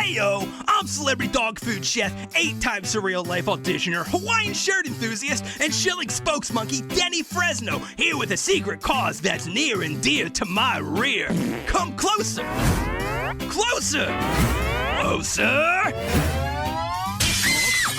Heyo, I'm celebrity dog food chef, 8-time Surreal Life auditioner, Hawaiian shirt enthusiast, and shilling spokesmonkey Denny Fresno, here with a secret cause that's near and dear to my rear. Come closer. Closer. Closer.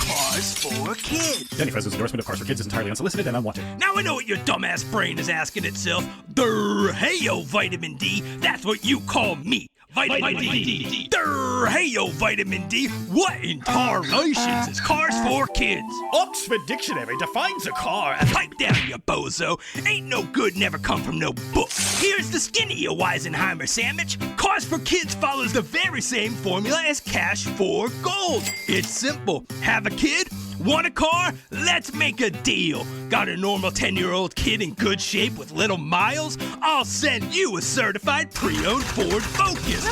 Cars for Kids. Denny Fresno's endorsement of Cars for Kids is entirely unsolicited and unwanted. Now I know what your dumbass brain is asking itself. Heyo, vitamin D, that's what you call me. Vitamin D. Heyo, vitamin D. What in tarnations is Cars for Kids? Oxford Dictionary defines a car. Pipe down, you bozo. Ain't no good never come from no book. Here's the skinny, you Weisenheimer sandwich. Cars for Kids follows the very same formula as Cash for Gold. It's simple. Have a kid? Want a car? Let's make a deal. Got a normal 10-year-old kid in good shape with little miles? I'll send you a certified pre-owned Ford Focus.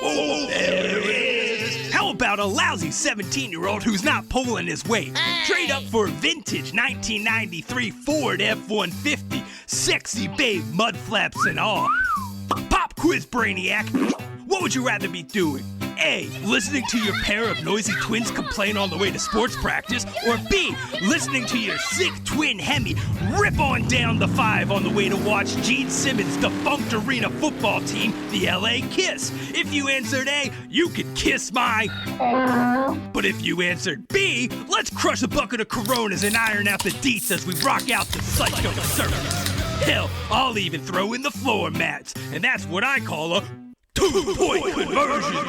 Oh, there it is. How about a lousy 17-year-old who's not pulling his weight? Trade up for a vintage 1993 Ford F-150. Sexy babe, mud flaps and all. Pop quiz, Brainiac. What would you rather be doing? A, listening to your pair of noisy twins complain on the way to sports practice, or B, listening to your sick twin Hemi rip on down the 5 on the way to watch Gene Simmons' defunct arena football team, the LA Kiss. If you answered A, you could kiss my... But if you answered B, let's crush a bucket of Coronas and iron out the deets as we rock out the Psycho Circus. Hell, I'll even throw in the floor mats, and that's what I call a 2-point conversion.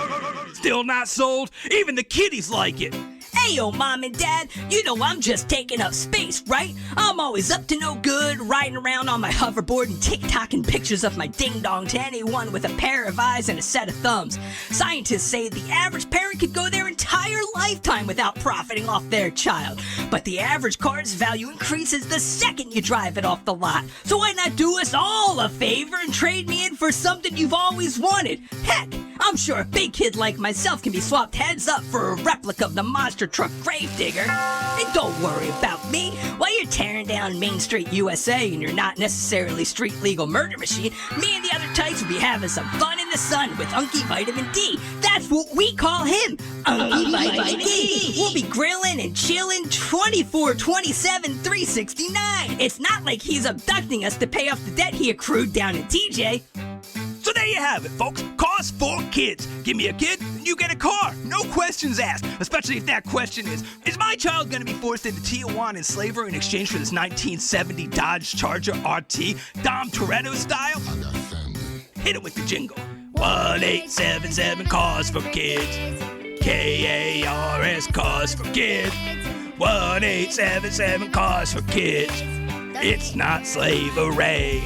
Still not sold? Even the kiddies like it. Ayo, Mom and Dad, you know I'm just taking up space, right? I'm always up to no good, riding around on my hoverboard and TikToking pictures of my ding-dong to anyone with a pair of eyes and a set of thumbs. Scientists say the average parent could go their entire lifetime without profiting off their child. But the average car's value increases the second you drive it off the lot. So why not do us all a favor and trade me in for something you've always wanted? Heck, I'm sure a big kid like myself can be swapped heads up for a replica of the monster truck Gravedigger. And don't worry about me. While you're tearing down Main Street USA and you're not necessarily street legal murder machine, me and the other types will be having some fun in the sun with Unky Vitamin D. That's what we call him, Unky Vitamin D. We'll be grilling and chilling 24/27, 369. It's not like he's abducting us to pay off the debt he accrued down in TJ. So there you have it, folks. Cars for Kids. Give me a kid, and you get a car. No questions asked. Especially if that question is my child going to be forced into Tijuana and slavery in exchange for this 1970 Dodge Charger RT, Dom Toretto style? Hit it with the jingle. 1-877 Cars for Kids. KARS Cars for Kids. 1-877 Cars for Kids. It's not slavery.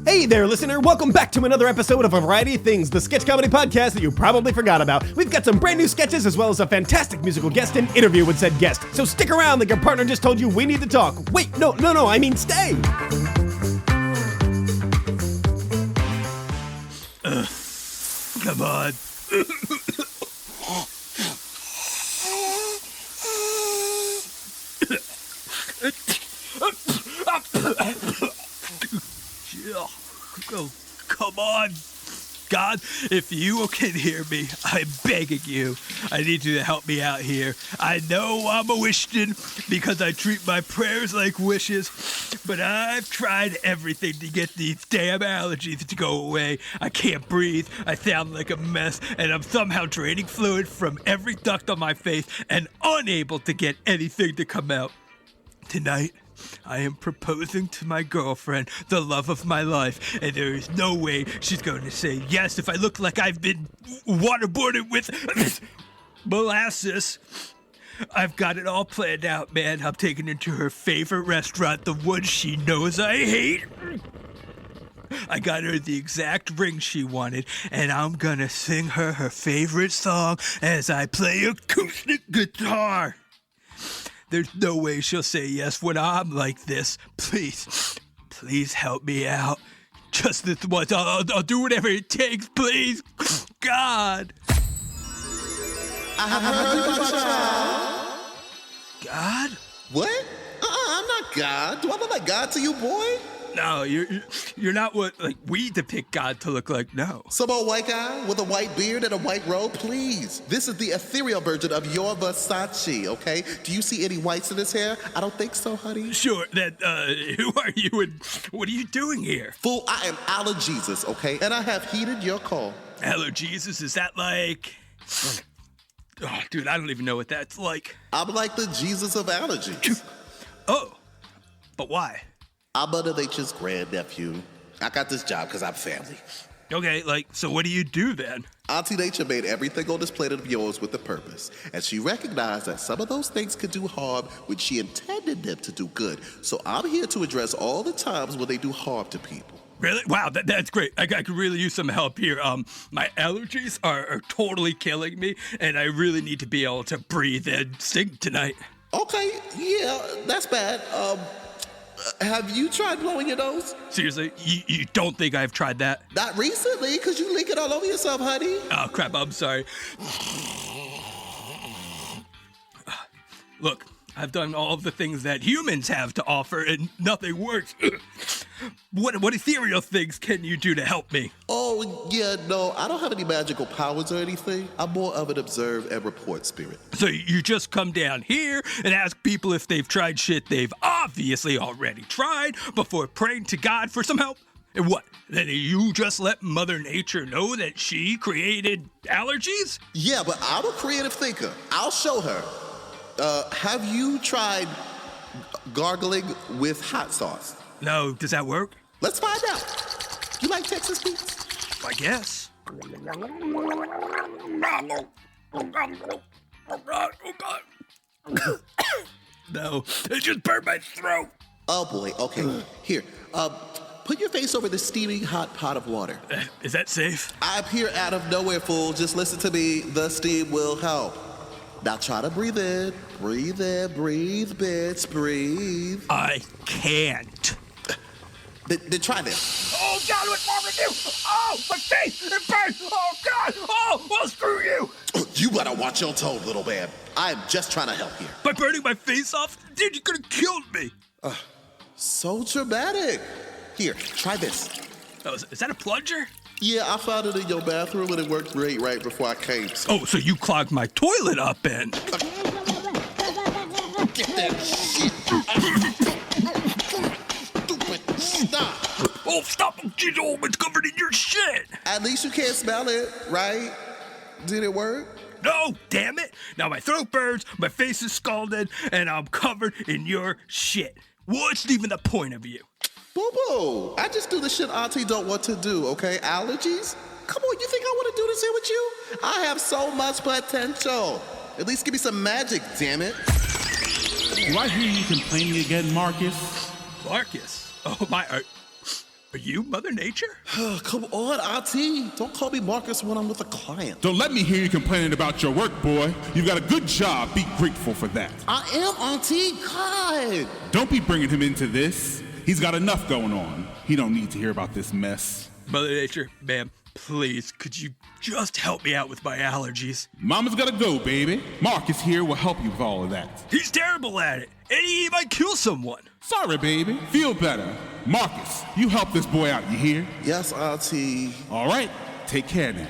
Hey there, listener. Welcome back to another episode of A Variety of Things, the sketch comedy podcast that you probably forgot about. We've got some brand new sketches as well as a fantastic musical guest and interview with said guest. So stick around like your partner just told you we need to talk. Wait, no, I mean stay. Come on. Oh, come on. God, if you can hear me, I'm begging you. I need you to help me out here. I know I'm a Wishton because I treat my prayers like wishes, but I've tried everything to get these damn allergies to go away. I can't breathe, I sound like a mess, and I'm somehow draining fluid from every duct on my face and unable to get anything to come out. Tonight, I am proposing to my girlfriend, the love of my life, and there is no way she's going to say yes if I look like I've been waterboarded with molasses. I've got it all planned out, man. I'm taking her to her favorite restaurant, the one she knows I hate. I got her the exact ring she wanted, and I'm gonna sing her favorite song as I play acoustic guitar. There's no way she'll say yes when I'm like this. Please help me out. Just this once. I'll do whatever it takes, please. God. I have heard you, my child. God? What? I'm not God. Do I look like God to you, boy? No, you're not what like we depict God to look like. No. Some old white guy with a white beard and a white robe, please. This is the ethereal version of your Versace, okay? Do you see any whites in his hair? I don't think so, honey. Sure. That who are you and what are you doing here? Fool, I am Allerjesus, okay? And I have heeded your call. Allerjesus, is that like? Oh, dude, I don't even know what that's like. I'm like the Jesus of allergies. Oh, but why? I'm Mother Nature's grandnephew. I got this job because I'm family. Okay, like, so what do you do then? Auntie Nature made everything on this planet of yours with a purpose, and she recognized that some of those things could do harm when she intended them to do good. So I'm here to address all the times when they do harm to people. Really? Wow, that's great. I could really use some help here. My allergies are totally killing me, and I really need to be able to breathe and sing tonight. Okay, yeah, that's bad. Have you tried blowing your nose? Seriously? You don't think I've tried that? Not recently, because you leak it all over yourself, honey. Oh, crap, I'm sorry. Look, I've done all of the things that humans have to offer, and nothing works. What ethereal things can you do to help me? Oh, yeah, no, I don't have any magical powers or anything. I'm more of an observe and report spirit. So you just come down here and ask people if they've tried shit they've obviously already tried before praying to God for some help? And what? Then you just let Mother Nature know that she created allergies? Yeah, but I'm a creative thinker. I'll show her. Have you tried gargling with hot sauce? No, does that work? Let's find out. You like Texas beats? I guess. No, it just burned my throat. Oh boy, okay. Here, put your face over the steaming hot pot of water. Is that safe? I appear out of nowhere, fool. Just listen to me. The steam will help. Now try to breathe in, breathe, bitch, breathe. I can't. Then try this. Oh, God, what's wrong with you? Oh, my face, it burns. Oh, God. Oh, screw you. You better watch your tone, little man. I'm just trying to help here. By burning my face off? Dude, you could have killed me. So dramatic. Here, try this. Oh, is that a plunger? Yeah, I found it in your bathroom and it worked great right before I came. Oh, so you clogged my toilet up, Ben. Get that shit. Stupid. Stop. Oh, stop. Oh, it's covered in your shit. At least you can't smell it, right? Did it work? No, damn it. Now my throat burns, my face is scalded, and I'm covered in your shit. What's even the point of you? Boo-boo. I just do the shit Auntie don't want to do, okay? Allergies? Come on, you think I want to do this here with you? I have so much potential. At least give me some magic, damn it. Do I hear you complaining again, Marcus? Marcus? Oh, my... Are you Mother Nature? Come on, Auntie. Don't call me Marcus when I'm with a client. Don't let me hear you complaining about your work, boy. You've got a good job. Be grateful for that. I am, Auntie. God. Don't be bringing him into this. He's got enough going on. He don't need to hear about this mess. Mother Nature, ma'am, please, could you just help me out with my allergies? Mama's gotta go, baby. Marcus here will help you with all of that. He's terrible at it, and he might kill someone. Sorry, baby. Feel better. Marcus, you help this boy out, you hear? Yes, Auntie. All right, take care now.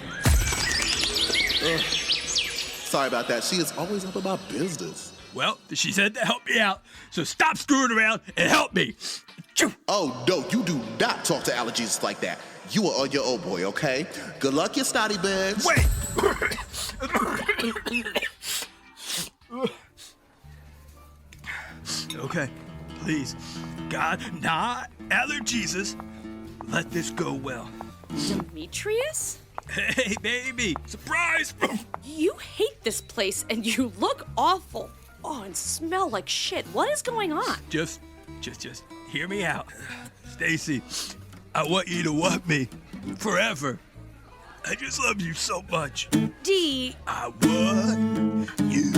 Sorry about that. She is always up about business. Well, she said to help me out, so stop screwing around and help me. Oh, no, you do not talk to Allerjesus like that. You are on your own, boy, okay? Good luck, you snotty bitch. Wait! Okay, please. God, not Allerjesus. Let this go well. Demetrius? Hey, baby! Surprise! You hate this place and you look awful. Oh, and smell like shit. What is going on? Just hear me out. Stacey, I want you to want me forever. I just love you so much. D. I want you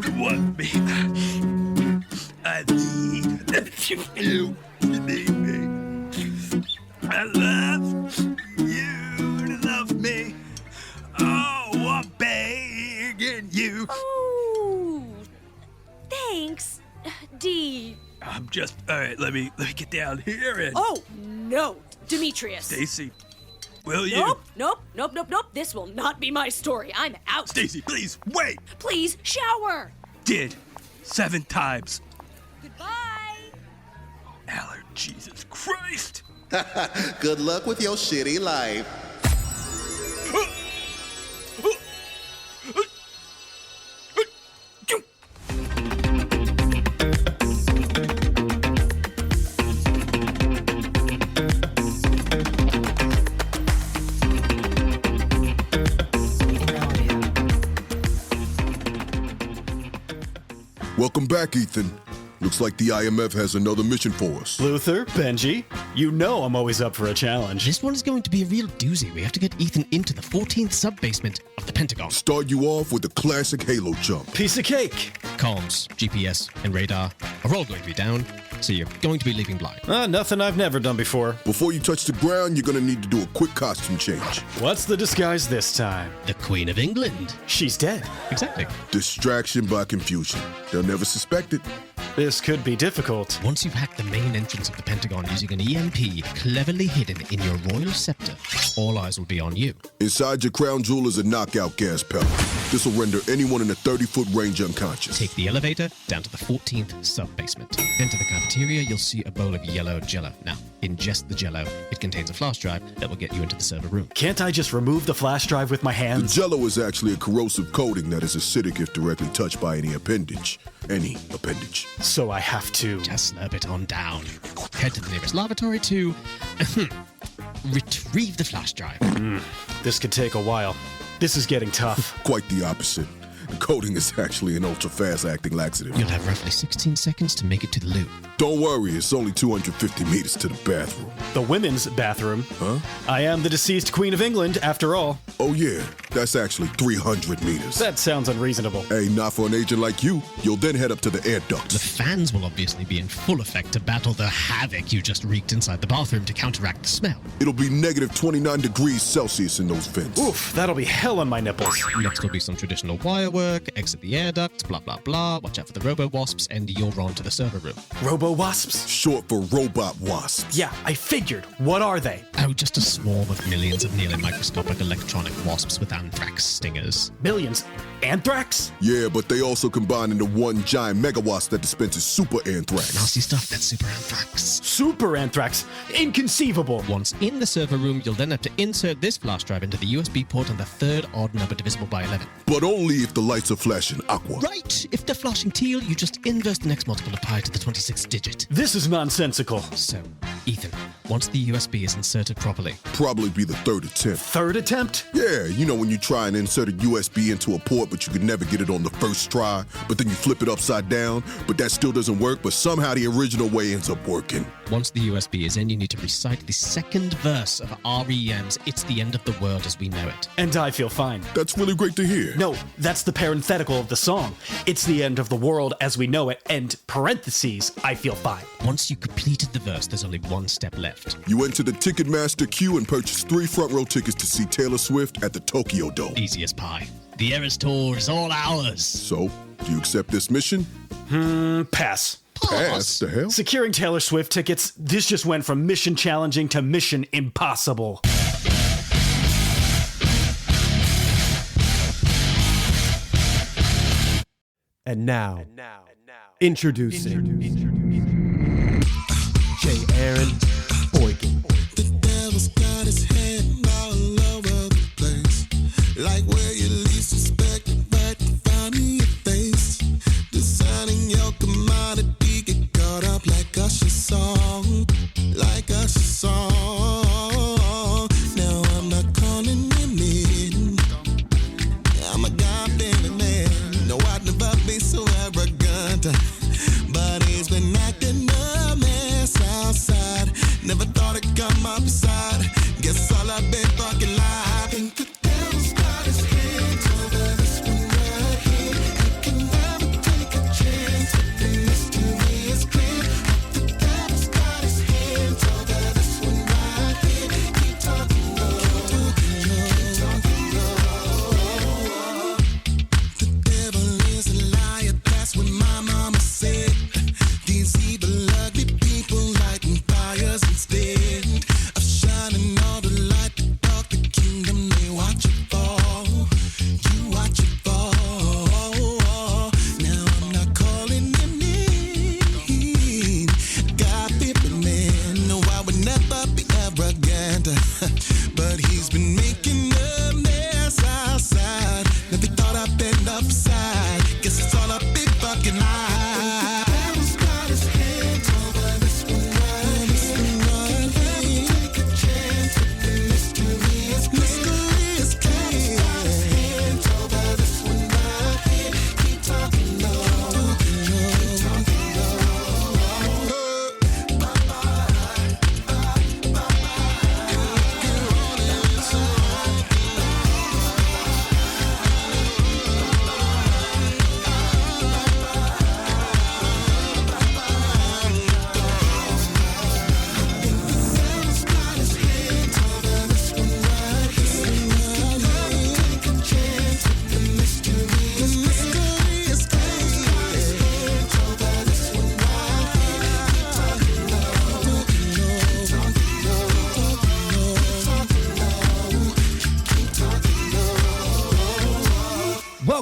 to want me. I need that you need me. I love you to love me. Oh, I'm begging you. Oh, thanks, D. I'm All right, let me get down here and... Oh, no, Demetrius. Stacey, will you? Nope. This will not be my story. I'm out. Stacey, please, wait! Please, shower. Did 7 times. Goodbye. Allerjesus Christ! Good luck with your shitty life. Welcome back, Ethan. Looks like the IMF has another mission for us. Luther, Benji, you know I'm always up for a challenge. This one is going to be a real doozy. We have to get Ethan into the 14th sub-basement of the Pentagon. Start you off with the classic Halo jump. Piece of cake. Comms, GPS, and radar are all going to be down, so you're going to be leaving blind. Nothing I've never done before. Before you touch the ground, you're gonna need to do a quick costume change. What's the disguise this time? The Queen of England. She's dead. Exactly. Distraction by confusion. They'll never suspect it. This could be difficult. Once you've hacked the main entrance of the Pentagon using an EMP cleverly hidden in your royal scepter, all eyes will be on you. Inside your crown jewel is a knockout gas pellet. This will render anyone in a 30-foot range unconscious. Take the elevator down to the 14th sub-basement. Enter the cafeteria, you'll see a bowl of yellow jello. Now, ingest the jello. It contains a flash drive that will get you into the server room. Can't I just remove the flash drive with my The hands? jello is actually a corrosive coating that is acidic if directly touched by any appendage. Any appendage. So I have to... Just slurp it on down. Head to the nearest lavatory to retrieve the flash drive. This could take a while. This is getting tough. Quite the opposite. The coating is actually an ultra-fast acting laxative. You'll have roughly 16 seconds to make it to the loo. Don't worry, it's only 250 meters to the bathroom. The women's bathroom. Huh? I am the deceased Queen of England, after all. Oh yeah, that's actually 300 meters. That sounds unreasonable. Hey, not for an agent like you. You'll then head up to the air The ducts. fans will obviously be in full effect to battle the havoc you just wreaked inside the bathroom to counteract the smell. It'll be negative 29 degrees Celsius in those vents. Oof, that'll be hell on my nipples. Next will be some traditional wire work, exit the air ducts, blah blah blah, watch out for the robo-wasps, and you're on to the server room. Robo-wasps? Short for robot wasps. Yeah, I figured. What are they? Oh, just a swarm of millions of nearly microscopic electronic wasps with anthrax stingers. Millions? Anthrax? Yeah, but they also combine into one giant mega wasp that dispenses super anthrax. Nasty stuff, that's super anthrax. Super anthrax? Inconceivable. Once in the server room, you'll then have to insert this flash drive into the USB port on the third odd number divisible by 11. But only if the lights are flashing aqua. Right! If they're flashing teal, you just inverse the next multiple of pi to the 26th digit. This is nonsensical. So, Ethan, once the USB is inserted properly, Probably be the third attempt. Third attempt? Yeah, you know when you try and insert a USB into a port, but you could never get it on the first try, but then you flip it upside down, but that still doesn't work, but somehow the original way ends up working. once the USB is in, you need to recite the second verse of REM's It's the End of the World as We Know It. And I feel fine. That's really great to hear. No, that's the parenthetical of the song. It's the end of the world as we know it, and parentheses, I feel fine. Once you completed the verse, there's only one step left. You enter the Ticketmaster queue and purchase 3 front row tickets to see Taylor Swift at the Tokyo Dome. Easy as pie. The Eras Tour is all ours. So, do you accept this mission? Pass. Pass? The hell? Securing Taylor Swift tickets, this just went from mission challenging to mission impossible. And now, introducing J. Aaron Boykin. The devil's got his head all over the place. Like where you least suspect it, right in front of your face. Designing your commodity, get caught up like Usher song. Like Usher song. Now I'm not calling him in. I'm a God-fearing man. No, I'd never be so arrogant. But he's been acting a mess outside.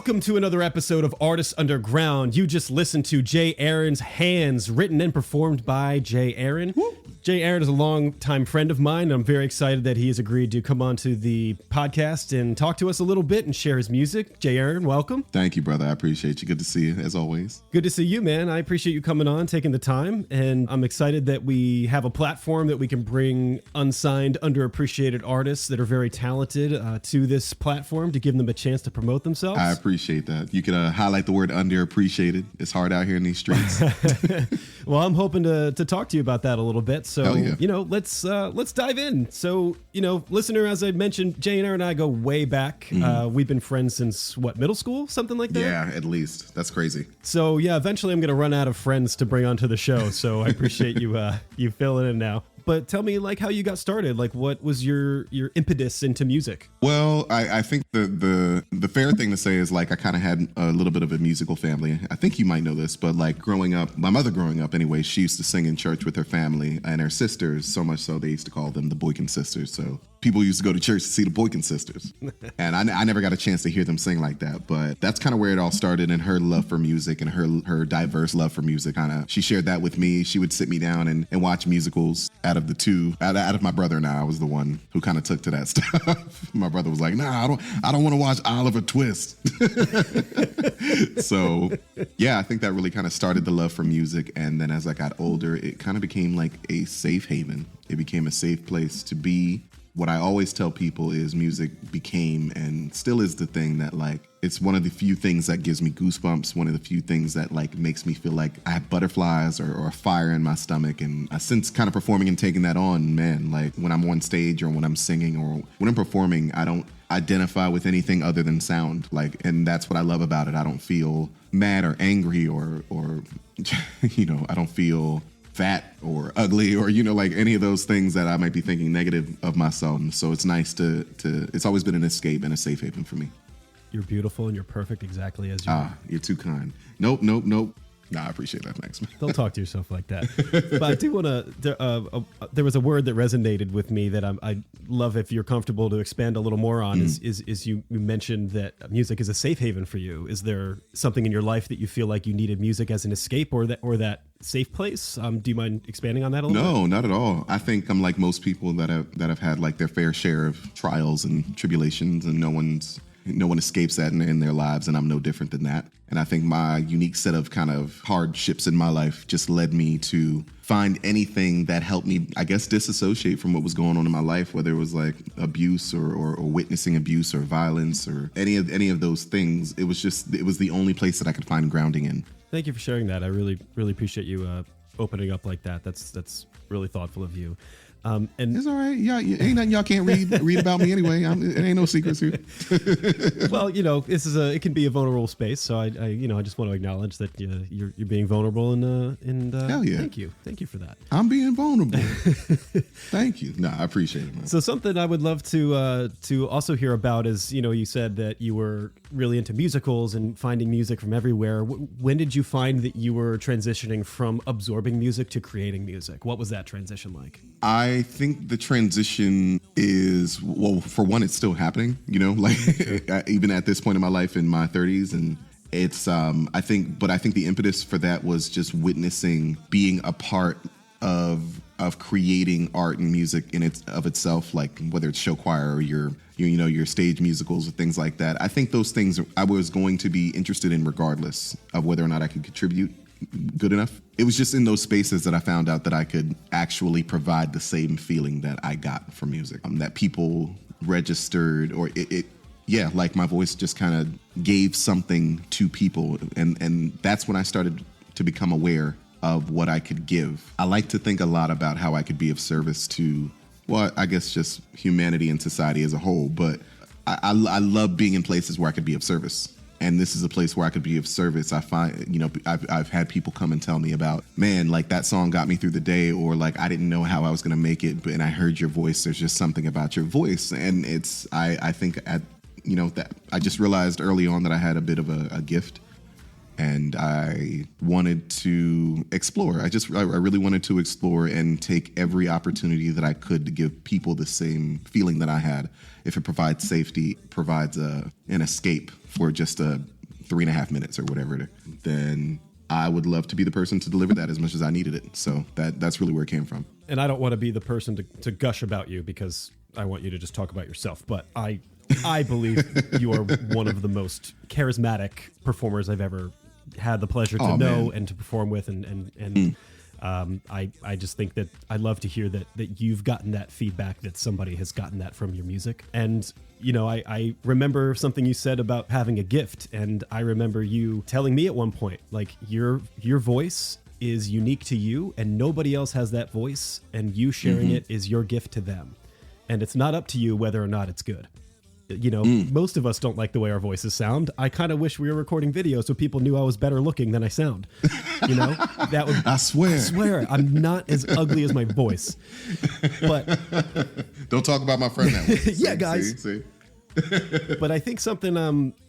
Welcome to another episode of Artists Underground. You just listened to Jay Aaron's Hands, written and performed by Jay Aaron. Jay Aaron is a longtime friend of mine, and I'm very excited that he has agreed to come on to the podcast and talk to us a little bit and share his music. Jay Aaron, welcome. Thank you, brother. I appreciate you. Good to see you, as always. Good to see you, man. I appreciate you coming on, taking the time, and I'm excited that we have a platform that we can bring unsigned, underappreciated artists that are very talented to this platform to give them a chance to promote themselves. I appreciate that. You could highlight the word underappreciated. It's hard out here in these streets. Well, I'm hoping to talk to you about that a little bit. So, yeah. Let's dive in. So, listener, as I mentioned, Jay and Aaron and I go way back. Mm-hmm. We've been friends since, middle school? Something like that? Yeah, at least. That's crazy. So, yeah, eventually I'm going to run out of friends to bring onto the show. So I appreciate you filling in now. But tell me, how you got started. What was your impetus into music? Well, I think the fair thing to say is, I kind of had a little bit of a musical family. I think you might know this, but, growing up, my mother growing up anyway, she used to sing in church with her family and her sisters, so much so they used to call them the Boykin sisters. So people used to go to church to see the Boykin sisters. And I never got a chance to hear them sing like that, but that's kind of where it all started, and her love for music and her diverse love for music. She shared that with me. She would sit me down and watch musicals. Out of the two, out of my brother and I was the one who kind of took to that stuff. My brother was like, nah, I don't want to watch Oliver Twist. So yeah, I think that really kind of started the love for music. And then as I got older, it kind of became like a safe haven. It became a safe place to be. What I always tell people is music became and still is the thing that it's one of the few things that gives me goosebumps, one of the few things that makes me feel like I have butterflies or a fire in my stomach. And since kind of performing and taking that on, man, when I'm on stage or when I'm singing or when I'm performing, I don't identify with anything other than sound. And that's what I love about it. I don't feel mad or angry or I don't feel fat or ugly or any of those things that I might be thinking negative of myself. So it's nice to it's always been an escape and a safe haven for me. You're beautiful and you're perfect exactly as you are. You're too kind. Nope. Nah, I appreciate that. Thanks. Don't talk to yourself like that. But I do want to. There was a word that resonated with me that I love if you're comfortable to expand a little more on. Is you mentioned that music is a safe haven for you. Is there something in your life that you feel like you needed music as an escape or that safe place? Do you mind expanding on that a little bit? No, not at all. I think I'm like most people that have had their fair share of trials and tribulations, and no one escapes that in their lives, and I'm no different than that. And I think my unique set of kind of hardships in my life just led me to find anything that helped me, I guess, disassociate from what was going on in my life, whether it was abuse or witnessing abuse or violence or any of those things. It was the only place that I could find grounding in. Thank you for sharing that. I really, really appreciate you opening up like that. That's really thoughtful of you. And it's all right. Yeah, ain't nothing y'all can't read about me anyway. It ain't no secrets here. Well, it can be a vulnerable space. So I just want to acknowledge that you're being vulnerable and hell yeah. Thank you for that. I'm being vulnerable. Thank you. No, I appreciate it, man. So something I would love to also hear about is, you said that you were really into musicals and finding music from everywhere. When did you find that you were transitioning from absorbing music to creating music? What was that transition like? I think the transition is, well, for one, it's still happening, even at this point in my life in my 30s. And it's, I think the impetus for that was just witnessing, being a part of creating art and music in itself, whether it's show choir or your stage musicals or things like that. I think those things I was going to be interested in regardless of whether or not I could contribute good enough. It was just in those spaces that I found out that I could actually provide the same feeling that I got from music, that people registered, or my voice just kind of gave something to people. And that's when I started to become aware of what I could give. I like to think a lot about how I could be of service to, well, I guess just humanity and society as a whole, but I love being in places where I could be of service. And this is a place where I could be of service. I find, I've had people come and tell me about, man, that song got me through the day, or I didn't know how I was going to make it, and I heard your voice. There's just something about your voice. And I think that I just realized early on that I had a bit of a gift. And I wanted to explore. I really wanted to explore and take every opportunity that I could to give people the same feeling that I had. If it provides safety, provides an escape for just 3.5 minutes or whatever, then I would love to be the person to deliver that as much as I needed it. So that's really where it came from. And I don't want to be the person to gush about you, because I want you to just talk about yourself. But I believe you are one of the most charismatic performers I've ever had the pleasure to know and to perform with, and I just think that I love to hear that you've gotten that feedback, that somebody has gotten that from your music. And I remember something you said about having a gift, and I remember you telling me at one point, like, your voice is unique to you and nobody else has that voice, and you sharing it is your gift to them, and it's not up to you whether or not it's good. Most of us don't like the way our voices sound. I kind of wish we were recording video so people knew I was better looking than I sound. That would. I swear, I'm not as ugly as my voice. But don't talk about my friend that way. Yeah, guys. See? But I think something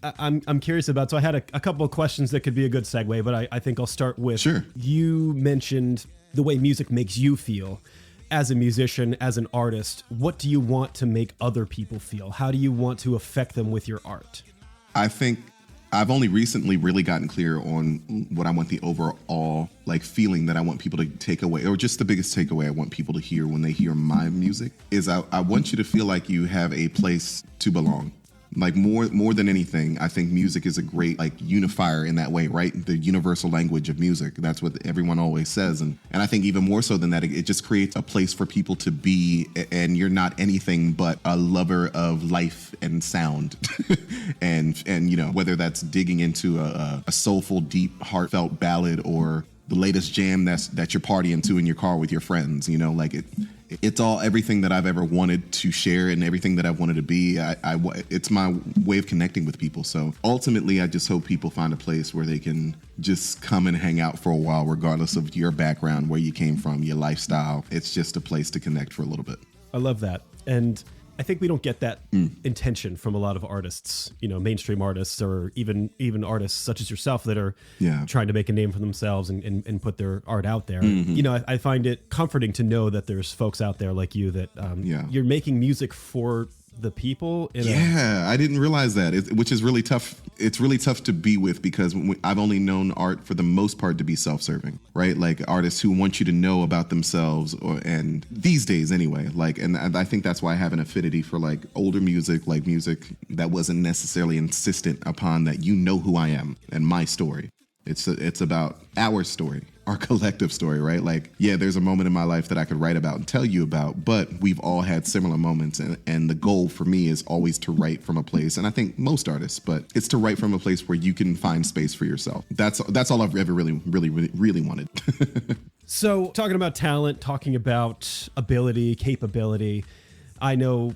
I'm curious about. So I had a couple of questions that could be a good segue, but I think I'll start with. Sure. You mentioned the way music makes you feel. As a musician, as an artist, what do you want to make other people feel? How do you want to affect them with your art? I think I've only recently really gotten clear on what I want the overall feeling that I want people to take away, or just the biggest takeaway I want people to hear when they hear my music is I want you to feel like you have a place to belong. Like more than anything, I think music is a great unifier in that way, right? The universal language of music. That's what everyone always says. And I think even more so than that, it just creates a place for people to be, and you're not anything but a lover of life and sound. and whether that's digging into a soulful, deep, heartfelt ballad, or the latest jam that you're partying to in your car with your friends, it's all everything that I've ever wanted to share and everything that I've wanted to be. It's my way of connecting with people. So ultimately, I just hope people find a place where they can just come and hang out for a while, regardless of your background, where you came from, your lifestyle. It's just a place to connect for a little bit. I love that. And I think we don't get that intention from a lot of artists, mainstream artists, or even artists such as yourself that are trying to make a name for themselves and put their art out there. I find it comforting to know that there's folks out there like you that you're making music for the people. I didn't realize that, which is really tough. It's really tough to be with, because I've only known art for the most part to be self-serving, right? Like artists who want you to know about themselves, and these days anyway, and I think that's why I have an affinity for older music, music that wasn't necessarily insistent upon that who I am and my story. It's about our story, our collective story, right? There's a moment in my life that I could write about and tell you about, but we've all had similar moments. And the goal for me is always to write from a place, and I think most artists, but it's to write from a place where you can find space for yourself. That's all I've ever really wanted. So talking about talent, talking about ability, capability, I know,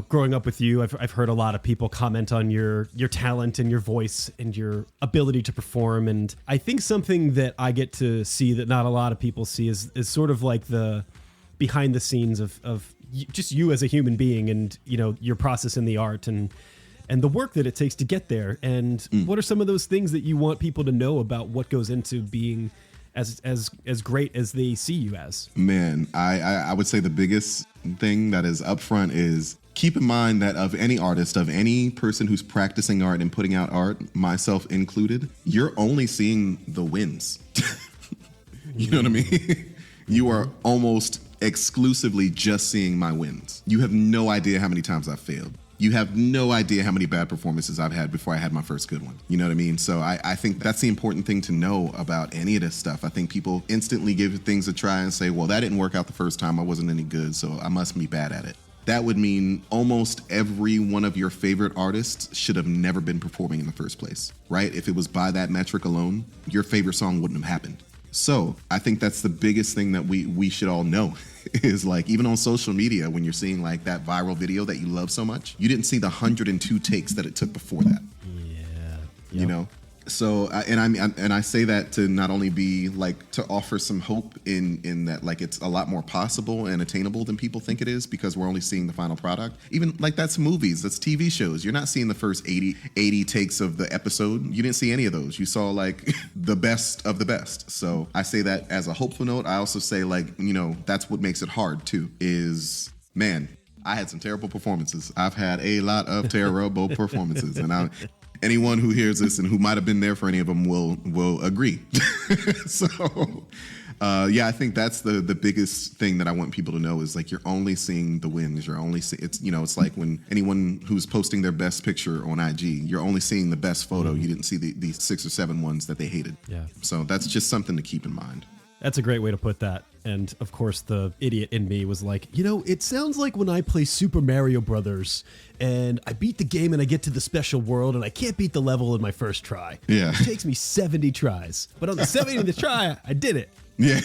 growing up with you, I've heard a lot of people comment on your talent and your voice and your ability to perform. And I think something that I get to see that not a lot of people see is sort of like the behind the scenes of just you as a human being, and, your process in the art and the work that it takes to get there. And what are some of those things that you want people to know about what goes into being as great as they see you as? Man, I would say the biggest thing that is upfront is keep in mind that of any artist, of any person who's practicing art and putting out art, myself included, you're only seeing the wins. You know what I mean? You are almost exclusively just seeing my wins. You have no idea how many times I've failed. You have no idea how many bad performances I've had before I had my first good one. You know what I mean? So I think that's the important thing to know about any of this stuff. I think people instantly give things a try and say, well, that didn't work out the first time. I wasn't any good, so I must be bad at it. That would mean almost every one of your favorite artists should have never been performing in the first place, right? If it was by that metric alone, your favorite song wouldn't have happened. So I think that's the biggest thing that we should all know is even on social media, when you're seeing that viral video that you love so much, you didn't see the 102 takes that it took before that. Yeah. You know? So, I say that to not only be like to offer some hope in that like it's a lot more possible and attainable than people think it is, because we're only seeing the final product. Even like that's movies, that's TV shows. You're not seeing the first 80 takes of the episode. You didn't see any of those. You saw like the best of the best. So I say that as a hopeful note. I also say like, you know, that's what makes it hard too, is, man, I had some terrible performances. I've had a lot of terrible performances, and anyone who hears this and who might have been there for any of them will agree. So, yeah, I think that's the biggest thing that I want people to know is like you're only seeing the wins. You're only it's you know, it's like when anyone who's posting their best picture on IG, you're only seeing the best photo. You didn't see these 6 or 7 ones that they hated. Yeah. So that's just something to keep in mind. That's a great way to put that. And of course, the idiot in me was like, you know, it sounds like when I play Super Mario Brothers and I beat the game and I get to the special world and I can't beat the level in my first try. Yeah. It takes me 70 tries. But on the 70th try, I did it. Yeah.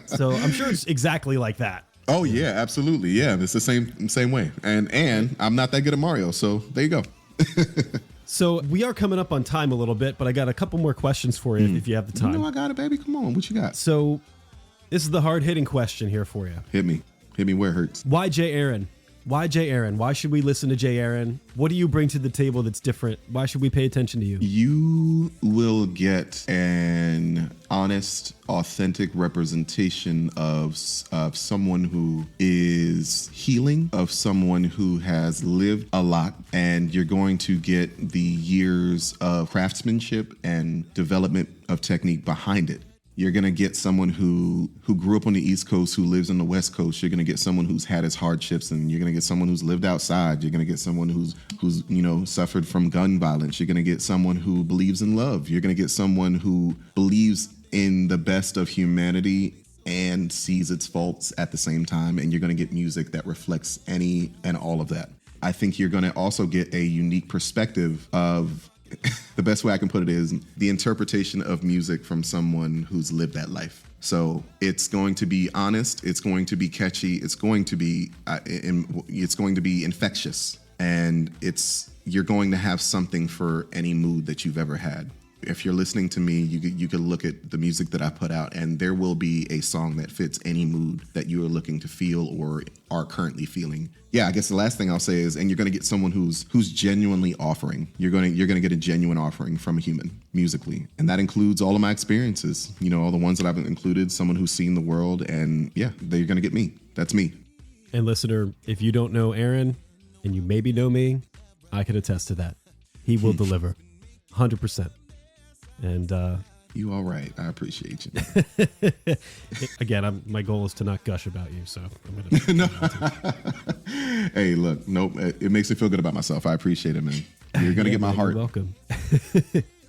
So I'm sure it's exactly like that. Oh, yeah, absolutely. Yeah, it's the same way. And I'm not that good at Mario, so there you go. So we are coming up on time a little bit, but I got a couple more questions for you if you have the time. You know I got it, baby. Come on. What you got? So this is the hard-hitting question here for you. Hit me. Hit me where it hurts. Why Jay Aaron? Why Jay Aaron? Why should we listen to Jay Aaron? What do you bring to the table that's different? Why should we pay attention to you? You will get an honest, authentic representation of someone who is healing, of someone who has lived a lot, and you're going to get the years of craftsmanship and development of technique behind it. You're going to get someone who grew up on the East Coast, who lives on the West Coast. You're going to get someone who's had his hardships, and you're going to get someone who's lived outside. You're going to get someone who's you know, suffered from gun violence. You're going to get someone who believes in love. You're going to get someone who believes in the best of humanity and sees its faults at the same time. And you're going to get music that reflects any and all of that. I think you're going to also get a unique perspective of the best way I can put it is the interpretation of music from someone who's lived that life. So it's going to be honest, it's going to be catchy, it's going to be infectious, and you're going to have something for any mood that you've ever had. If you're listening to me, you could look at the music that I put out, and there will be a song that fits any mood that you are looking to feel or are currently feeling. Yeah, I guess the last thing I'll say is, and you're going to get someone who's genuinely offering. You're going to get a genuine offering from a human musically, and that includes all of my experiences. You know, all the ones that I've included. Someone who's seen the world, and yeah, they're going to get me. That's me. And listener, if you don't know Aaron, and you maybe know me, I can attest to that. He will deliver, 100%. And you all right. I appreciate you. Again, my goal is to not gush about you, so I'm gonna. Hey, look, nope. It makes me feel good about myself. I appreciate it, man. You're gonna get my heart. You're welcome.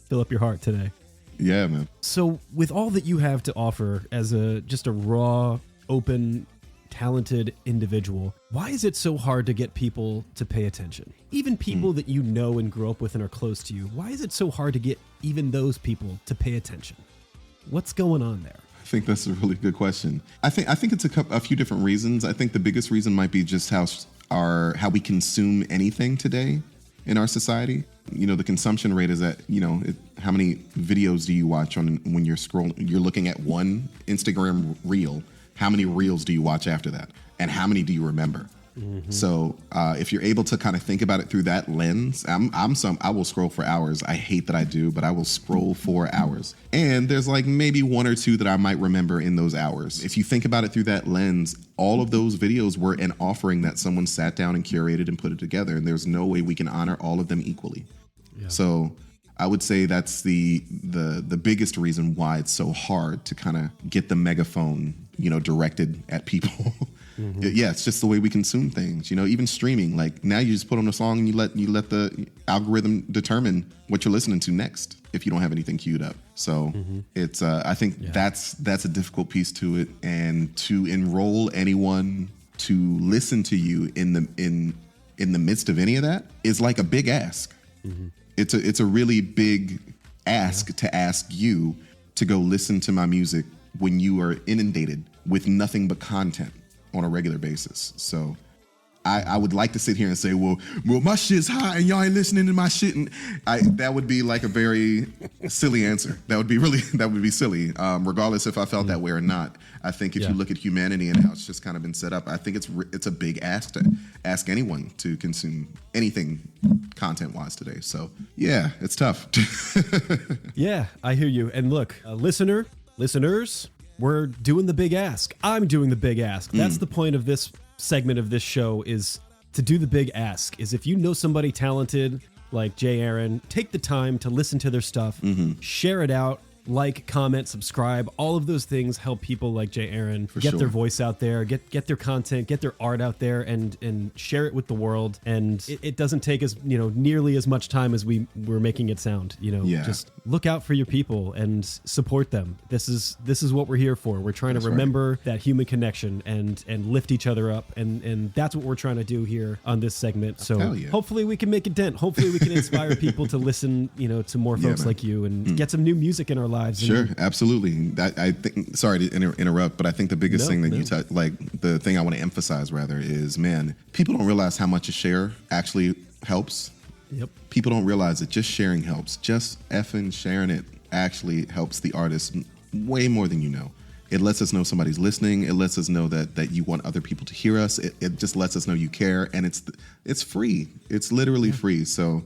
Fill up your heart today. Yeah, man. So, with all that you have to offer as just a raw, open, talented individual, why is it so hard to get people to pay attention? Even people that you know and grew up with and are close to you, why is it so hard to get even those people to pay attention? What's going on there? I think that's a really good question. I think it's a few different reasons. I think the biggest reason might be just how we consume anything today in our society. You know, the consumption rate is at, you know, how many videos do you watch when you're scrolling? You're looking at one Instagram reel. How many reels do you watch after that? And how many do you remember? Mm-hmm. So if you're able to kind of think about it through that lens, I will scroll for hours. I hate that I do, but I will scroll for hours. And there's like maybe 1 or 2 that I might remember in those hours. If you think about it through that lens, all of those videos were an offering that someone sat down and curated and put it together. And there's no way we can honor all of them equally. Yeah. So I would say that's the biggest reason why it's so hard to kind of get the megaphone, you know, directed at people. Mm-hmm. Yeah, it's just the way we consume things. You know, even streaming. Like now, you just put on a song and you let the algorithm determine what you're listening to next if you don't have anything queued up. So it's I think that's a difficult piece to it, and to enroll anyone to listen to you in the midst of any of that is like a big ask. Mm-hmm. It's a really big ask to ask you to go listen to my music when you are inundated with nothing but content on a regular basis. So I would like to sit here and say, well, my shit's hot and y'all ain't listening to my shit. And that would be like a very silly answer. That would be silly, regardless if I felt that way or not. I think if you look at humanity and how it's just kind of been set up, I think it's a big ask to ask anyone to consume anything content-wise today. So yeah, it's tough. Yeah, I hear you. And look, listeners, we're doing the big ask. I'm doing the big ask. That's the point of this segment of this show, is to do the big ask. Is if you know somebody talented like J. Aaron, take the time to listen to their stuff, share it out, like, comment, subscribe. All of those things help people like J. Aaron get their voice out there, get their content, get their art out there, and share it with the world. And it doesn't take as nearly as much time as we're making it sound. Just look out for your people and support them. This is what we're here for. We're trying to remember that human connection and lift each other up, and that's what we're trying to do here on this segment. So hopefully we can make a dent. Hopefully we can inspire people to listen, to more folks like you, and get some new music in our lives. Sure, absolutely. I think. Sorry to interrupt, but I think the biggest thing that the thing I want to emphasize rather is, man, people don't realize how much a share actually helps. Yep. People don't realize that just sharing helps. Just effing sharing it actually helps the artist way more than you know. It lets us know somebody's listening. It lets us know that you want other people to hear us. It just lets us know you care, and it's free. It's literally free. So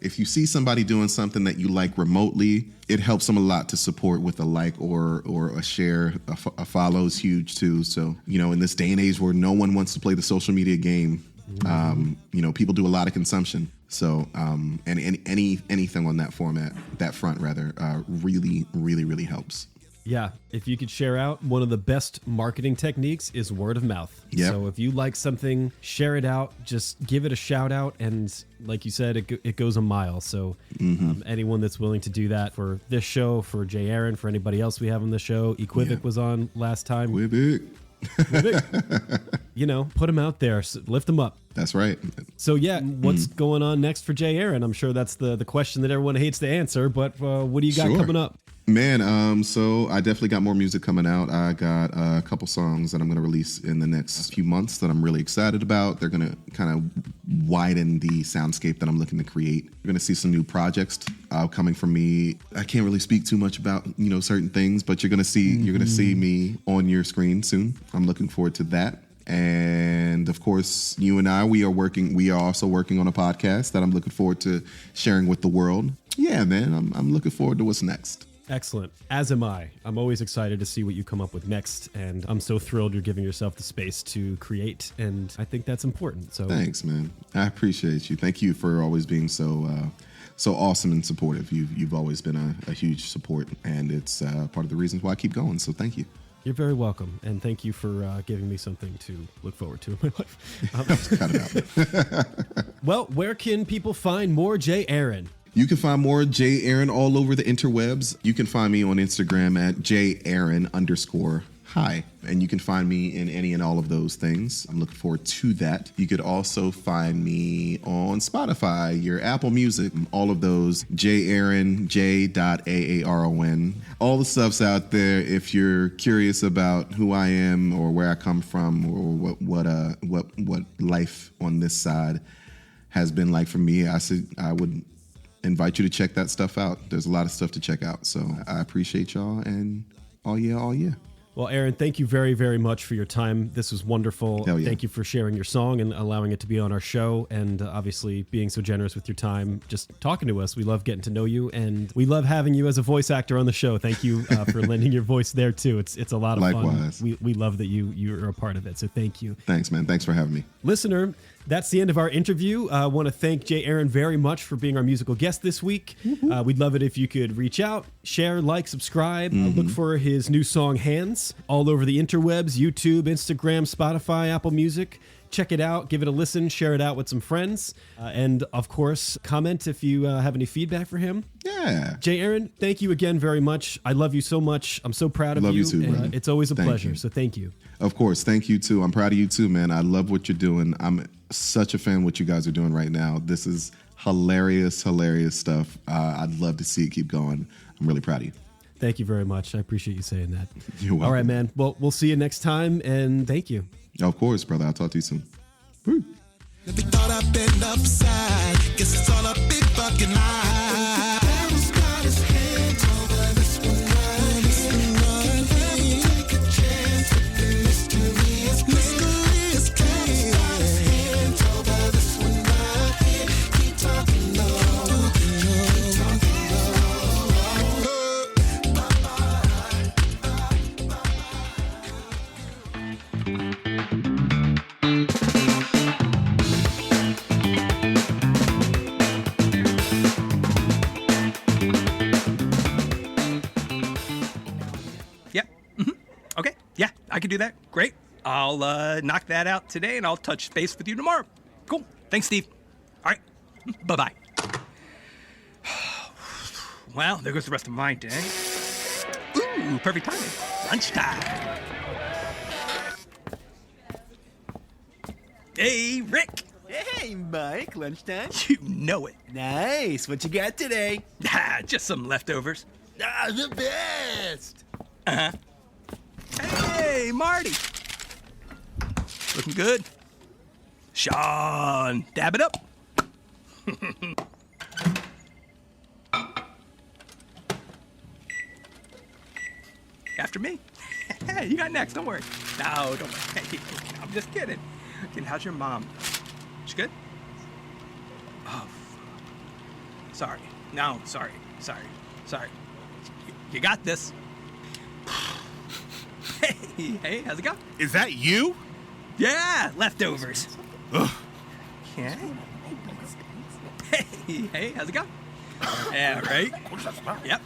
if you see somebody doing something that you like remotely, it helps them a lot to support with a like or a share. A follow is huge too. So, in this day and age where no one wants to play the social media game, people do a lot of consumption. So, and anything on that front really, really, really helps. Yeah, if you could share out, one of the best marketing techniques is word of mouth. Yep. So if you like something, share it out, just give it a shout out. And like you said, it goes a mile. So anyone that's willing to do that for this show, for J. Aaron, for anybody else we have on the show, Equivoc was on last time. Equivoc. Put them out there, lift them up. That's right. So what's going on next for J. Aaron? I'm sure that's the question that everyone hates to answer, but what do you got coming up? Man, so I definitely got more music coming out. I got a couple songs that I'm going to release in the next few months that I'm really excited about. They're going to kind of widen the soundscape that I'm looking to create. You're going to see some new projects coming from me. I can't really speak too much about, certain things, but you're going to see me on your screen soon. I'm looking forward to that. And of course, you and I, we are also working on a podcast that I'm looking forward to sharing with the world. Yeah, man, I'm looking forward to what's next. Excellent. As am I. I'm always excited to see what you come up with next, and I'm so thrilled you're giving yourself the space to create, and I think that's important. So thanks, man. I appreciate you. Thank you for always being so awesome and supportive. You've always been a huge support, and it's part of the reasons why I keep going. So thank you. You're very welcome, and thank you for giving me something to look forward to in my life. Cut it out. Well, where can people find more J. Aaron? You can find more J. Aaron all over the interwebs. You can find me on Instagram at JAaron_hi. And you can find me in any and all of those things. I'm looking forward to that. You could also find me on Spotify, your Apple Music, all of those. J.Aaron, J.Aaron. All the stuff's out there. If you're curious about who I am or where I come from or what life on this side has been like for me, I would invite you to check that stuff out. There's a lot of stuff to check out. So I appreciate y'all, and all yeah. Well, Aaron, thank you very, very much for your time. This was wonderful. Hell yeah. Thank you for sharing your song and allowing it to be on our show, and obviously being so generous with your time, just talking to us. We love getting to know you, and we love having you as a voice actor on the show. Thank you for lending your voice there too. It's a lot of Likewise. fun. We love that you're a part of it. So thank you. Thanks, man. Thanks for having me. Listener, that's the end of our interview. I want to thank J. Aaron very much for being our musical guest this week. We'd love it if you could reach out, share, like, subscribe. Look for his new song, Hands, all over the interwebs, YouTube, Instagram, Spotify, Apple Music. Check it out, give it a listen, share it out with some friends. And of course, comment if you have any feedback for him. Yeah. J. Aaron, thank you again very much. I love you so much. I'm so proud of you. Love you too, brother. It's always a pleasure. You. So thank you. Of course. Thank you too. I'm proud of you too, man. I love what you're doing. I'm such a fan of what you guys are doing right now. This is hilarious stuff. I'd love to see it keep going. I'm really proud of you. Thank you very much. I appreciate you saying that. You're welcome. All right, man. Well, we'll see you next time, and thank you. Of course, brother. I'll talk to you soon. Woo. up and upside. Guess it's all a big fucking lie. Devil's got his hands over this one right here. Take a chance with the mysterious case. Devil's got his hands over this one right here. Keep talking low. Keep talking Yep. Okay. Yeah, I can do that. Great. I'll knock that out today, and I'll touch base with you tomorrow. Cool. Thanks, Steve. All right. Bye-bye. Well, there goes the rest of my day. Ooh, perfect timing. Lunchtime. Hey, Rick. Hey, Mike, lunchtime? You know it. Nice. What you got today? Just some leftovers. Ah, the best. Uh-huh. Hey, Marty. Looking good. Sean, dab it up. After me. Hey, you got next. Don't worry. No, don't worry. Hey, I'm just kidding. Okay, how's your mom? She good? Oh, sorry. No, sorry. You got this. Hey, how's it going? Is that you? Yeah, leftovers. Ugh. Okay. Hey, how's it going? Yeah, right? Yep.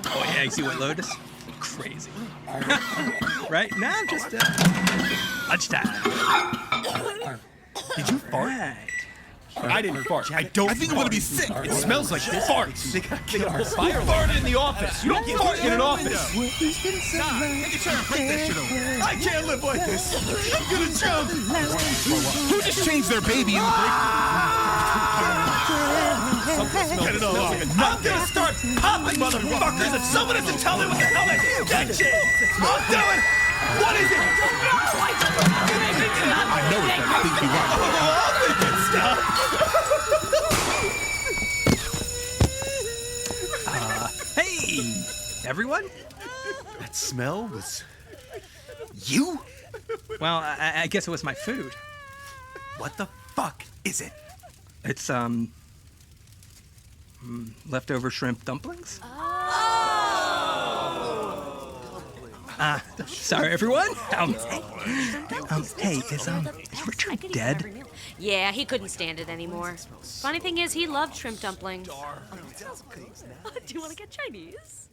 Oh, yeah, you see White Lotus? Crazy. Right? Nah, just lunchtime. Did you fart? Right. I didn't fart. I don't. I think I'm gonna be sick. It smells like farts. They got a fire farted in the office. You don't get farted in an office. Nah, take a chair and break that shit over. I can't live like this. I'm gonna choke. Who just changed their baby in the break Get it all off. I'm gonna start popping, motherfuckers, and someone has to tell me what the hell I did. That shit. I'll do it. What is it? I know it, but I think you're right. Hey, everyone? That smell was you? Well, I guess it was my food. What the fuck is it? It's, leftover shrimp dumplings? Sorry, everyone. Hey, is Richard dead? Yeah, he couldn't stand it anymore. Funny thing is, he loved shrimp dumplings. Do you want to get Chinese?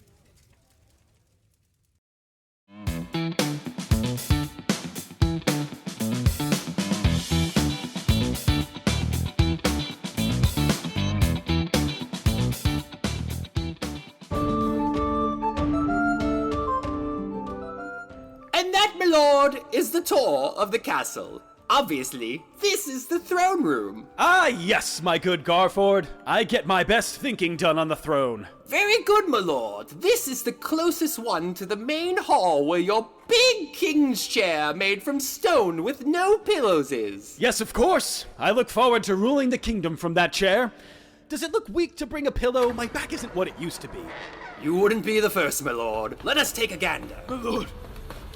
And that, my lord, is the tour of the castle. Obviously, this is the throne room. Ah, yes, my good Garford. I get my best thinking done on the throne. Very good, my lord. This is the closest one to the main hall where your big king's chair made from stone with no pillows is. Yes, of course. I look forward to ruling the kingdom from that chair. Does it look weak to bring a pillow? My back isn't what it used to be. You wouldn't be the first, my lord. Let us take a gander.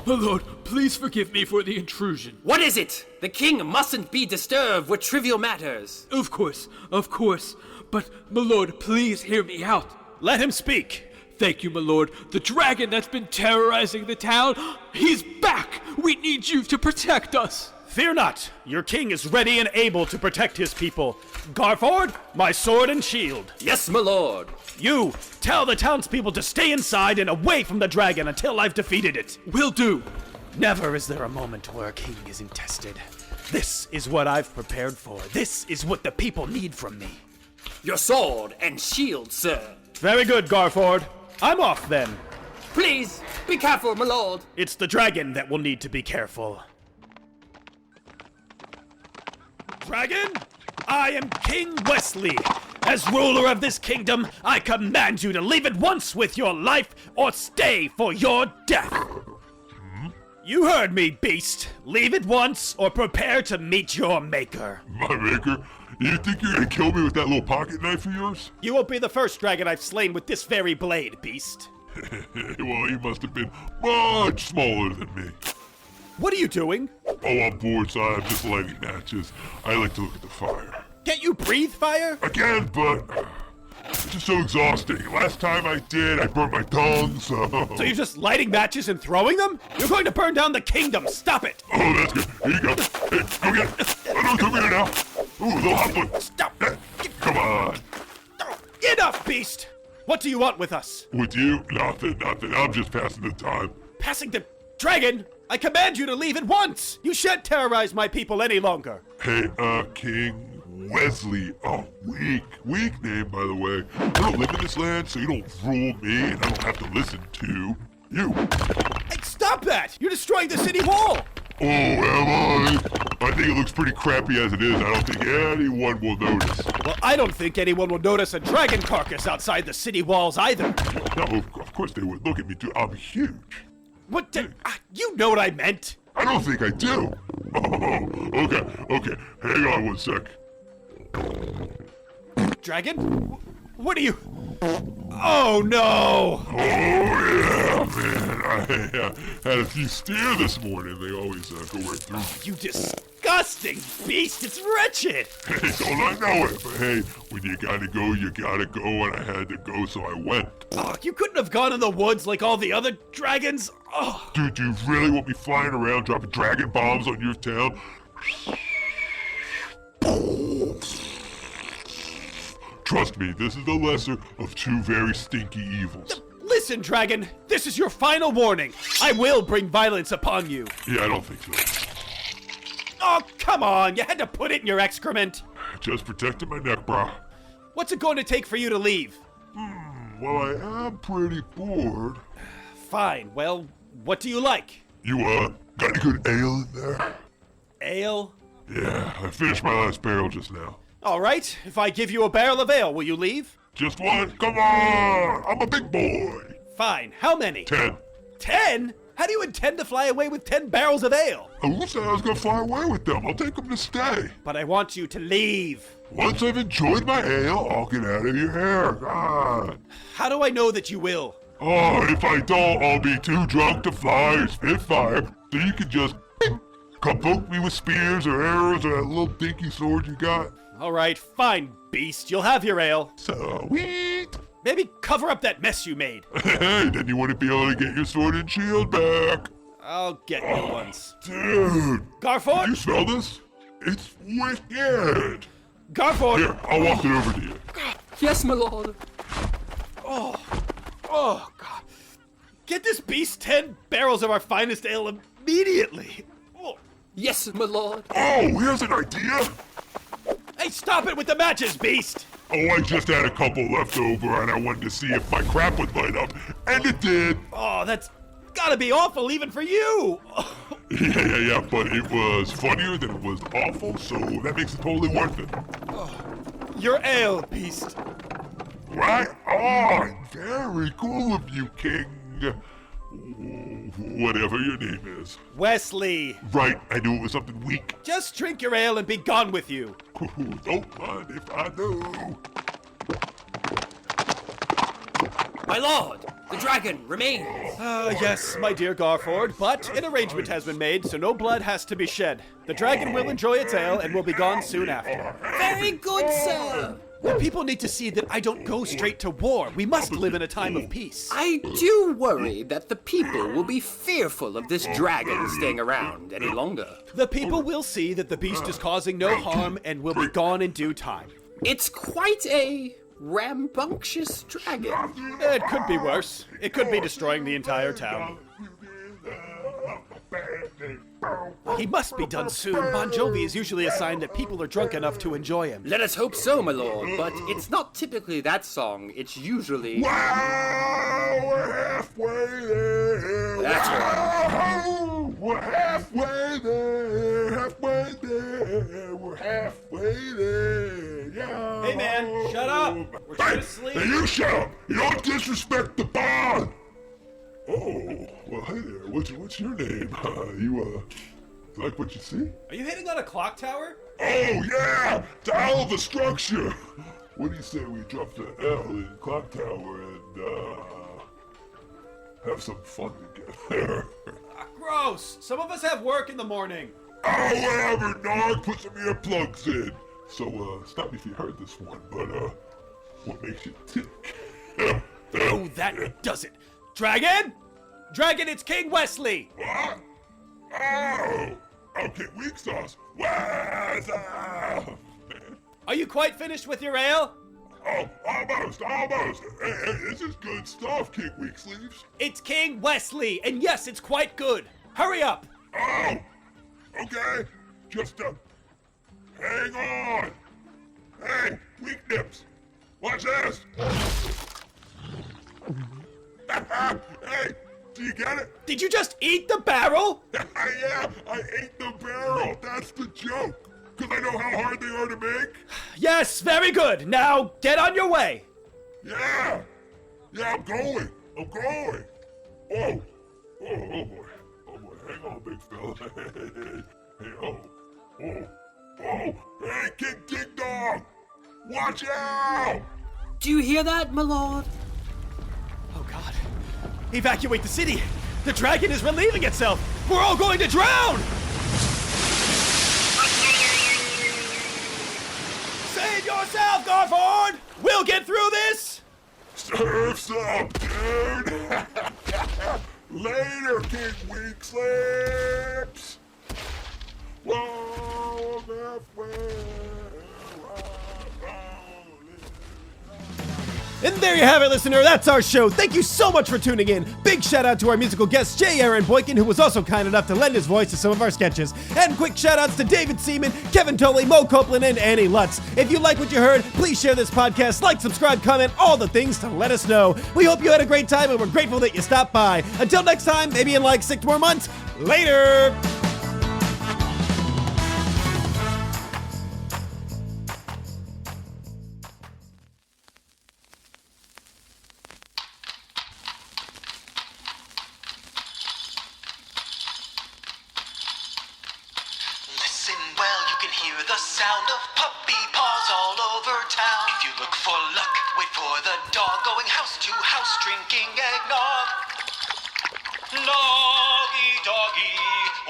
My lord, please forgive me for the intrusion. What is it? The king mustn't be disturbed with trivial matters. Of course. But, my lord, please hear me out. Let him speak. Thank you, my lord. The dragon that's been terrorizing the town, he's back! We need you to protect us. Fear not. Your king is ready and able to protect his people. Garford, my sword and shield. Yes, my lord. You, tell the townspeople to stay inside and away from the dragon until I've defeated it. Will do. Never is there a moment where a king isn't tested. This is what I've prepared for. This is what the people need from me. Your sword and shield, sir. Very good, Garford. I'm off then. Please, be careful, my lord. It's the dragon that will need to be careful. Dragon, I am King Wesley. As ruler of this kingdom, I command you to leave at once with your life or stay for your death. You heard me, beast. Leave at once or prepare to meet your maker. My maker? You think you're gonna kill me with that little pocket knife of yours? You won't be the first dragon I've slain with this very blade, beast. Well, you must have been much smaller than me. What are you doing? Oh, I'm bored, so I'm just lighting matches. I like to look at the fire. Can't you breathe fire? I can, but it's just so exhausting. Last time I did, I burnt my tongue, so... So you're just lighting matches and throwing them? You're going to burn down the kingdom. Stop it. Oh, that's good. Here you go. Hey, go get it. Oh, no, come here now. Ooh, little hot one. Stop. Come on. Enough, beast. What do you want with us? With you? Nothing. I'm just passing the time. Passing the dragon? I command you to leave at once. You shan't terrorize my people any longer. Hey, King Wesley. Oh, weak name, by the way. I don't live in this land, so you don't rule me, and I don't have to listen to you. Hey, stop that! You're destroying the city wall! Oh, am I? I think it looks pretty crappy as it is. I don't think anyone will notice. Well, I don't think anyone will notice a dragon carcass outside the city walls either. No, of course they would. Look at me, too. I'm huge. What you know what I meant. I don't think I do. Oh, okay. Hang on one sec. Dragon? What are you... Oh, no! Oh, yeah, man. I had a few steer this morning. They always go right through. You disgusting beast! It's wretched! Hey, don't I know it? But hey, when you gotta go, you gotta go, and I had to go, so I went. Oh, you couldn't have gone in the woods like all the other dragons? Oh. Dude, do you really want me flying around dropping dragon bombs on your town? Trust me, this is the lesser of two very stinky evils. Listen, dragon, this is your final warning. I will bring violence upon you. Yeah, I don't think so. Oh, come on, you had to put it in your excrement. Just protecting my neck, bro. What's it going to take for you to leave? Well, I am pretty bored. Fine, well, what do you like? You, got any good ale in there? Ale? Yeah, I finished my last barrel just now. All right, if I give you a barrel of ale, will you leave? Just one? Come on! I'm a big boy! Fine, how many? 10. 10? How do you intend to fly away with 10 barrels of ale? Who said I was gonna fly away with them? I'll take them to stay. But I want you to leave. Once I've enjoyed my ale, I'll get out of your hair. God. How do I know that you will? Oh, if I don't, I'll be too drunk to fly or spit fire. So you can just come poke me with spears or arrows or that little dinky sword you got. All right, fine, beast. You'll have your ale. Sweet. Maybe cover up that mess you made. Hey, then you wouldn't be able to get your sword and shield back. I'll get you once. Dude. Garford? You smell this? It's wicked. Garford. Here, I'll walk it over to you. Yes, my lord. Oh, God. Get this beast 10 barrels of our finest ale immediately. Oh. Yes, my lord. Oh, here's an idea. Hey, stop it with the matches, beast. Oh, I just had a couple left over, and I wanted to see if my crap would light up, and it did. Oh, that's gotta be awful even for you. Yeah, but it was funnier than it was awful, so that makes it totally worth it. Your ale, beast. Right on. Very cool of you, King. Whatever your name is. Wesley. Right, I knew it was something weak. Just drink your ale and be gone with you. Don't mind if I do. My lord, the dragon remains. Yes, my dear Garford, but an arrangement has been made, so no blood has to be shed. The dragon will enjoy its ale and will be gone soon after. Very good, sir. The people need to see that I don't go straight to war. We must live in a time of peace. I do worry that the people will be fearful of this dragon staying around any longer. The people will see that the beast is causing no harm and will be gone in due time. It's quite a rambunctious dragon. It could be worse. It could be destroying the entire town. He must be done soon. Bon Jovi is usually a sign that people are drunk enough to enjoy him. Let us hope so, my lord, but it's not typically that song. It's usually... Wow, we're halfway there. That's right. We're halfway there. We're halfway there. Yeah. Hey, man, shut up. We're trying to sleep. Hey, you shut up. You don't disrespect the bond. Oh, Well, hey there. What's your name? You like what you see? Are you hitting on a clock tower? Oh yeah, Tower of the Structure. What do you say we drop the L in Clock Tower and have some fun together? Gross. Some of us have work in the morning. Oh, whatever, Nog. Put some earplugs in. So, stop me if you heard this one, but, what makes you tick? Oh, that does it. Dragon? Dragon, it's King Wesley. What? Oh, okay, weak sauce. Where's Are you quite finished with your ale? Oh, almost. Hey, this is good stuff, King Weak Sleeves. It's King Wesley, and yes, it's quite good. Hurry up. Oh, okay. Just, hang on. Hey, Weak Nips. Watch this. Hey, do you get it? Did you just eat the barrel? Yeah, I ate the barrel. That's the joke. Because I know how hard they are to make. Yes, very good. Now, get on your way. Yeah, I'm going. Oh, boy. Oh, boy. Hang on, big fella. Hey, hey, King Ding Dong. Watch out. Do you hear that, my lord? Oh, God. Evacuate the city. The dragon is relieving itself. We're all going to drown. Save yourself, Garford. We'll get through this. Surf's up, dude. Later, King Weak Slips. Whoa, And there you have it, listener. That's our show. Thank you so much for tuning in. Big shout out to our musical guest, J. Aaron Boykin, who was also kind enough to lend his voice to some of our sketches. And quick shout outs to David Seamon, Kevin Tully, Mo Copeland, and Annie Lutz. If you like what you heard, please share this podcast, like, subscribe, comment, all the things to let us know. We hope you had a great time, and we're grateful that you stopped by. Until next time, maybe in like 6 more months, later!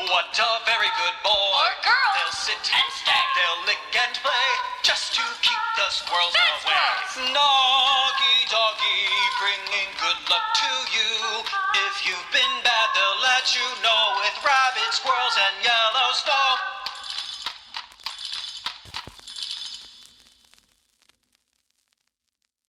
What a very good boy. Or girl. They'll sit and stay. They'll lick and play just to keep the squirrels away. Noggy doggy, bringing good luck to you. If you've been bad, they'll let you know with rabbits, squirrels, and